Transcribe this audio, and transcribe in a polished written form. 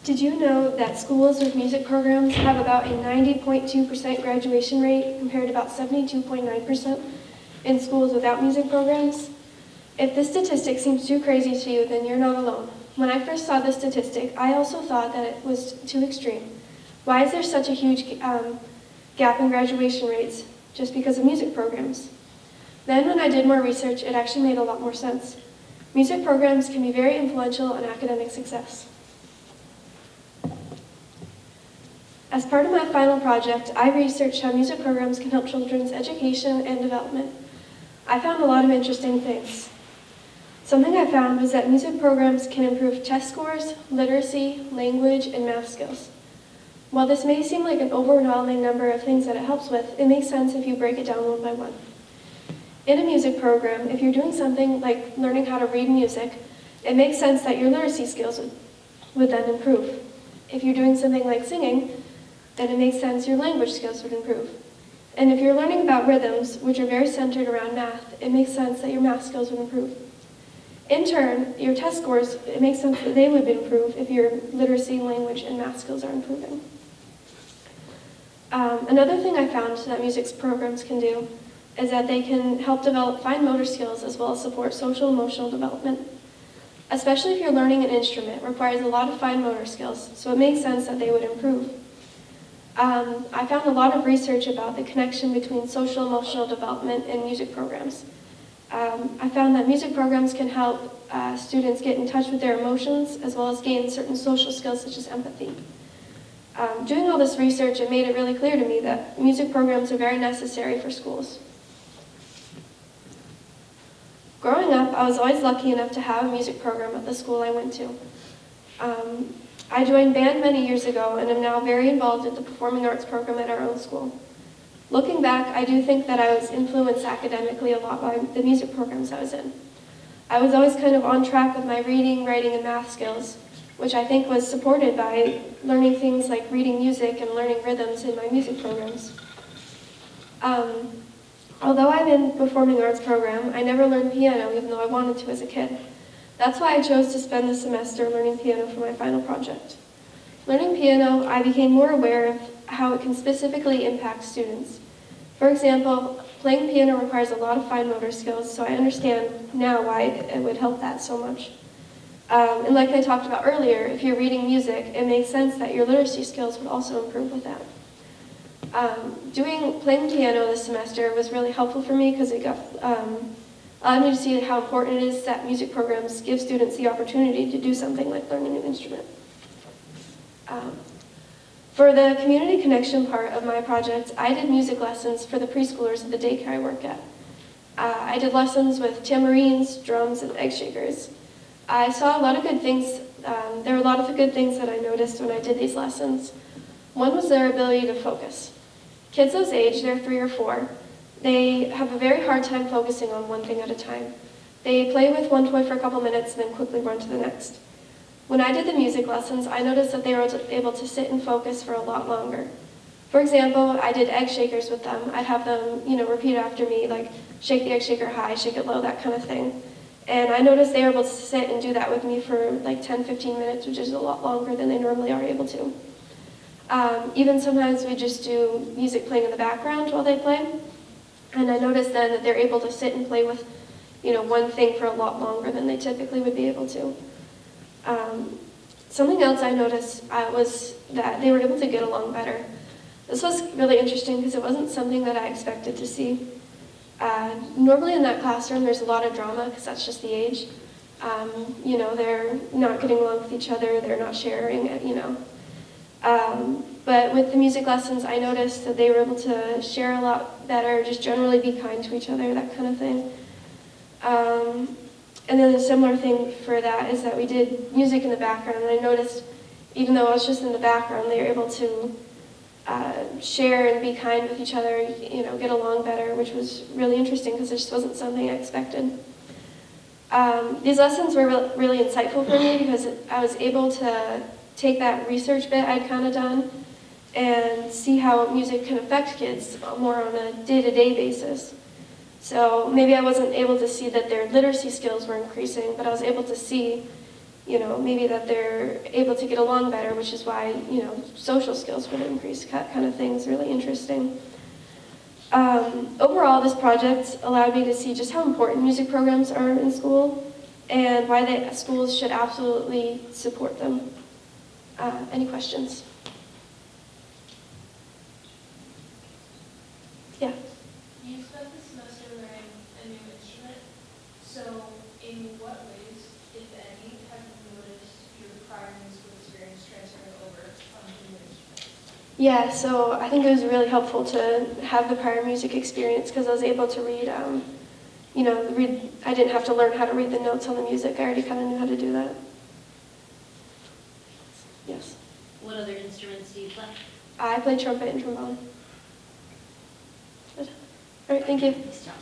Did you know that schools with music programs have about a 90.2% graduation rate compared to about 72.9% in schools without music programs? If this statistic seems too crazy to you, then you're not alone. When I first saw this statistic, I also thought that it was too extreme. Why is there such a huge gap in graduation rates just because of music programs? Then when I did more research, it actually made a lot more sense. Music programs can be very influential in academic success. As part of my final project, I researched how music programs can help children's education and development. I found a lot of interesting things. Something I found was that music programs can improve test scores, literacy, language, and math skills. While this may seem like an overwhelming number of things that it helps with, it makes sense if you break it down one by one. In a music program, if you're doing something like learning how to read music, it makes sense that your literacy skills would then improve. If you're doing something like singing, then it makes sense your language skills would improve. And if you're learning about rhythms, which are very centered around math, it makes sense that your math skills would improve. In turn, your test scores, it makes sense that they would improve if your literacy, language, and math skills are improving. Another thing I found that music programs can do is that they can help develop fine motor skills as well as support social and emotional development. Especially if you're learning an instrument, it requires a lot of fine motor skills, so it makes sense that they would improve. I found a lot of research about the connection between social and emotional development and music programs. I found that music programs can help students get in touch with their emotions as well as gain certain social skills such as empathy. Doing all this research, it made it really clear to me that music programs are very necessary for schools. Growing up, I was always lucky enough to have a music program at the school I went to. I joined band many years ago and am now very involved in the performing arts program at our own school. Looking back, I do think that I was influenced academically a lot by the music programs I was in. I was always kind of on track with my reading, writing, and math skills, which I think was supported by learning things like reading music and learning rhythms in my music programs. Although I'm in the performing arts program, I never learned piano even though I wanted to as a kid. That's why I chose to spend the semester learning piano for my final project. Learning piano, I became more aware of how it can specifically impact students. For example, playing piano requires a lot of fine motor skills, so I understand now why it would help that so much. And like I talked about earlier, if you're reading music, it makes sense that your literacy skills would also improve with that. Playing piano this semester was really helpful for me because it allowed me to see how important it is that music programs give students the opportunity to do something like learn a new instrument. For the community connection part of my project, I did music lessons for the preschoolers at the daycare I work at. I did lessons with tamarines, drums, and egg shakers. I saw a lot of good things. There were a lot of good things that I noticed when I did these lessons. One was their ability to focus. Kids those age, they're 3 or 4, they have a very hard time focusing on one thing at a time. They play with one toy for a couple minutes and then quickly run to the next. When I did the music lessons, I noticed that they were able to sit and focus for a lot longer. For example, I did egg shakers with them. I'd have them, repeat after me, like shake the egg shaker high, shake it low, that kind of thing. And I noticed they were able to sit and do that with me for like 10-15 minutes, which is a lot longer than they normally are able to. Even sometimes we just do music playing in the background while they play. And I noticed then that they're able to sit and play with, one thing for a lot longer than they typically would be able to. Something else I noticed was that they were able to get along better. This was really interesting because it wasn't something that I expected to see. Normally in that classroom there's a lot of drama because that's just the age. They're not getting along with each other, they're not sharing, But with the music lessons, I noticed that they were able to share a lot better, just generally be kind to each other, that kind of thing. And then a similar thing for that is that we did music in the background, and I noticed, even though I was just in the background, they were able to share and be kind with each other, get along better, which was really interesting because it just wasn't something I expected. These lessons were really insightful for me because I was able to take that research bit I'd kind of done and see how music can affect kids more on a day-to-day basis. So maybe I wasn't able to see that their literacy skills were increasing, but I was able to see maybe that they're able to get along better, which is why, social skills would increase, kind of things, really interesting. Overall, this project allowed me to see just how important music programs are in school and why schools should absolutely support them. Any questions? Yeah. You spent the semester learning a new instrument, so in what ways, if any, have you noticed your prior musical experience transferring over onto the new instrument? Yeah, so I think it was really helpful to have the prior music experience because I was able to read, I didn't have to learn how to read the notes on the music. I already kind of knew how to do that. Yes. What other instruments do you play? I play trumpet and trombone. Good. All right, thank you. Nice job.